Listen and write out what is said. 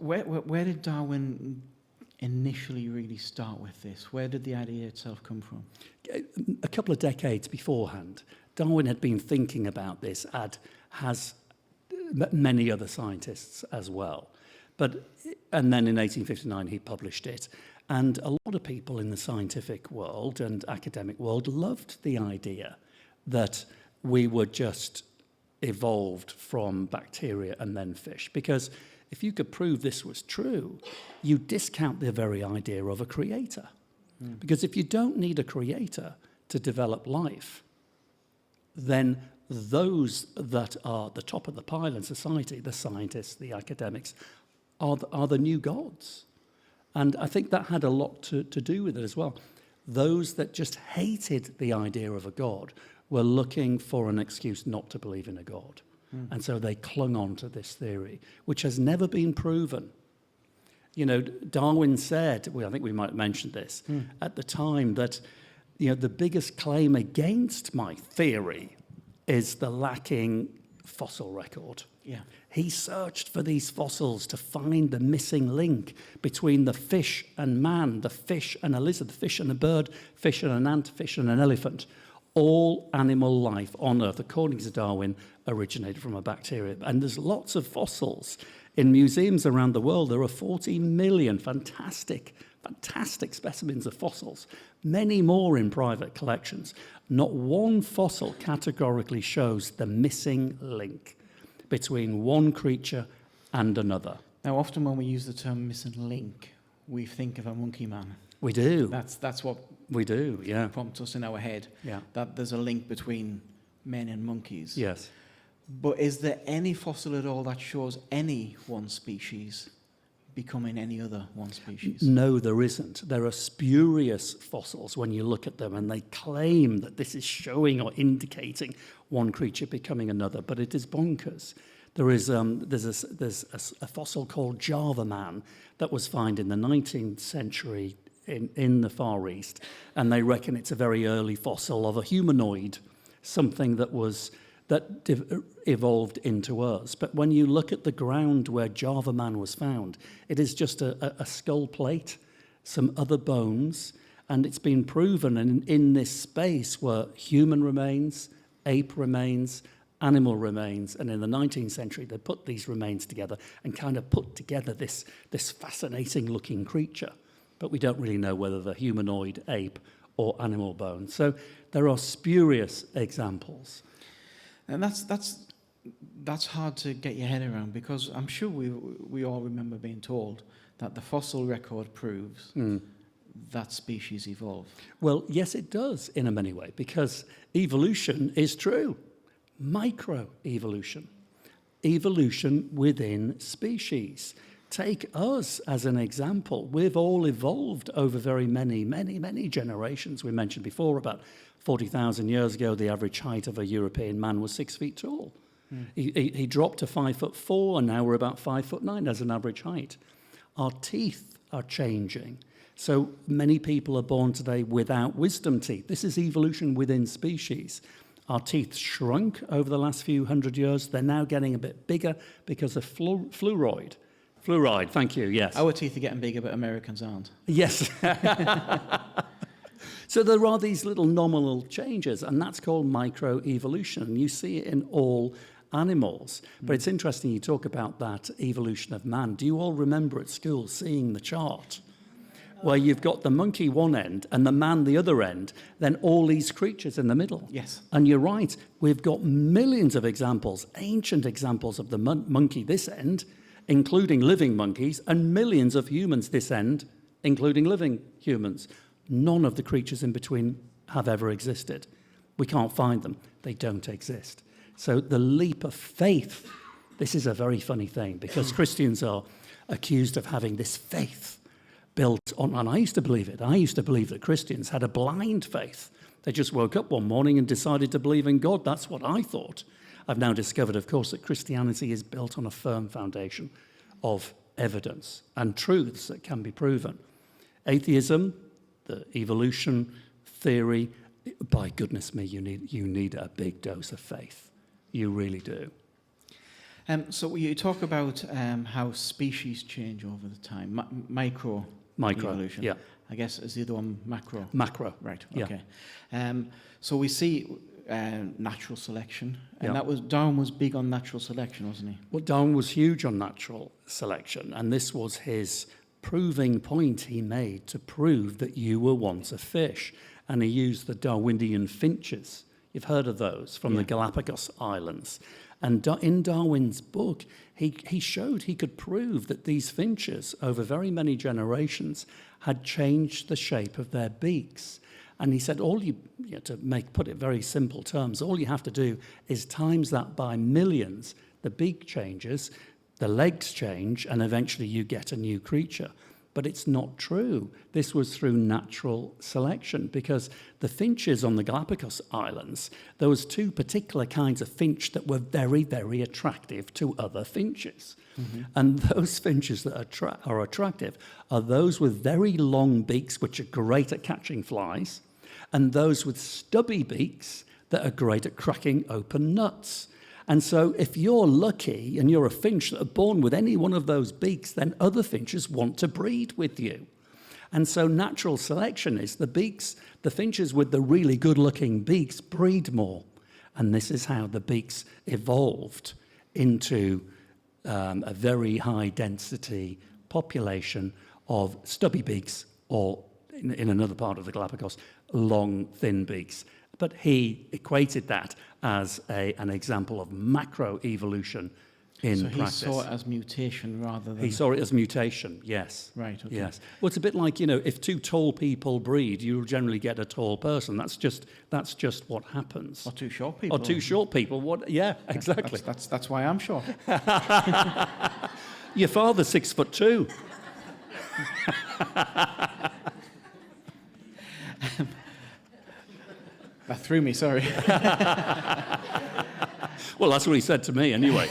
where did Darwin initially really start with this? Where did the idea itself come from? A couple of decades beforehand, Darwin had been thinking about this, has many other scientists as well. And then in 1859 he published it. And a lot of people in the scientific world and academic world loved the idea that we were just evolved from bacteria and then fish. Because if you could prove this was true, you discount the very idea of a creator. Mm. Because if you don't need a creator to develop life, then those that are the top of the pile in society, the scientists, the academics, are the new gods. And I think that had a lot to do with it as well. Those that just hated the idea of a God were looking for an excuse not to believe in a God. Mm. And so they clung on to this theory, which has never been proven. You know, Darwin said, well, I think we might have mentioned this, at the time that, you know, the biggest claim against my theory is the lacking fossil record. Yeah. He searched for these fossils to find the missing link between the fish and man, the fish and a lizard, the fish and a bird, fish and an ant, fish and an elephant. All animal life on Earth, according to Darwin, originated from a bacteria. And there's lots of fossils. In museums around the world, there are 40 million fantastic specimens of fossils, many more in private collections. Not one fossil categorically shows the missing link between one creature and another. Now, often when we use the term missing link, we think of a monkey man. We do. That's what we do, yeah. prompts us in our head, yeah. that there's a link between men and monkeys. Yes. But is there any fossil at all that shows any one species becoming any other one species? No, there isn't. There are spurious fossils when you look at them, and they claim that this is showing or indicating one creature becoming another, but it is bonkers. There's a fossil called Java man that was found in the 19th century in the Far East, and they reckon it's a very early fossil of a humanoid, something that evolved into us. But when you look at the ground where Java man was found, it is just a skull plate, some other bones, and it's been proven in this space were human remains, ape remains, animal remains, and in the 19th century they put these remains together and kind of put together this fascinating looking creature. But we don't really know whether they're humanoid, ape, or animal bones. So there are spurious examples. And that's hard to get your head around, because I'm sure we all remember being told that the fossil record proves that species evolve. Well, yes, it does in a many way, because evolution is true. Microevolution. Evolution within species. Take us as an example. We've all evolved over very many, many, many generations. We mentioned before about 40,000 years ago, the average height of a European man was 6 feet tall. He dropped to 5'4", and now we're about 5'9" as an average height. Our teeth are changing. So many people are born today without wisdom teeth. This is evolution within species. Our teeth shrunk over the last few hundred years. They're now getting a bit bigger because of fluoride. Fluoride, thank you, yes. Our teeth are getting bigger, but Americans aren't. Yes. So there are these little nominal changes, and that's called microevolution. And you see it in all animals. But it's interesting you talk about that evolution of man. Do you all remember at school seeing the chart where you've got the monkey one end and the man the other end, then all these creatures in the middle? Yes. And you're right, we've got millions of examples, ancient examples of the monkey this end, including living monkeys, and millions of humans this end, including living humans. None of the creatures in between have ever existed. We can't find them. They don't exist. So the leap of faith, this is a very funny thing, because Christians are accused of having this faith built on, and I used to believe it. I used to believe that Christians had a blind faith. They just woke up one morning and decided to believe in God. That's what I thought. I've now discovered, of course, that Christianity is built on a firm foundation of evidence and truths that can be proven. Atheism, the evolution theory, by goodness me, you need a big dose of faith. You really do. So you talk about how species change over the time, micro evolution. Yeah. I guess is the other one macro. Macro. Right. Yeah. Okay. So we see natural selection, and Yeah. Darwin was big on natural selection, wasn't he? Well, Darwin was huge on natural selection, and this was his proving point he made to prove that you were once a fish. And he used the Darwinian finches. You've heard of those from the Galapagos Islands. And in Darwin's book, he showed he could prove that these finches, over very many generations, had changed the shape of their beaks. And he said, put it very simple terms, all you have to do is times that by millions. The beak changes, the legs change, and eventually you get a new creature. But it's not true. This was through natural selection, because the finches on the Galapagos Islands, there was two particular kinds of finch that were very, very attractive to other finches. Mm-hmm. And those finches that are attractive are those with very long beaks, which are great at catching flies, and those with stubby beaks that are great at cracking open nuts. And so if you're lucky and you're a finch that are born with any one of those beaks, then other finches want to breed with you. And so natural selection is the finches with the really good-looking beaks breed more. And this is how the beaks evolved into a very high-density population of stubby beaks, or in another part of the Galapagos, long, thin beaks. But he equated that as an example of macroevolution in practice. So he saw it as mutation rather than... He saw it as mutation, yes. Right, okay. Yes. Well, it's a bit like, if two tall people breed, you'll generally get a tall person. That's just what happens. Or two short people. Or two short people. What? Yeah, exactly. That's why I'm short. Your father's 6'2". That threw me, sorry. Well, that's what he said to me anyway.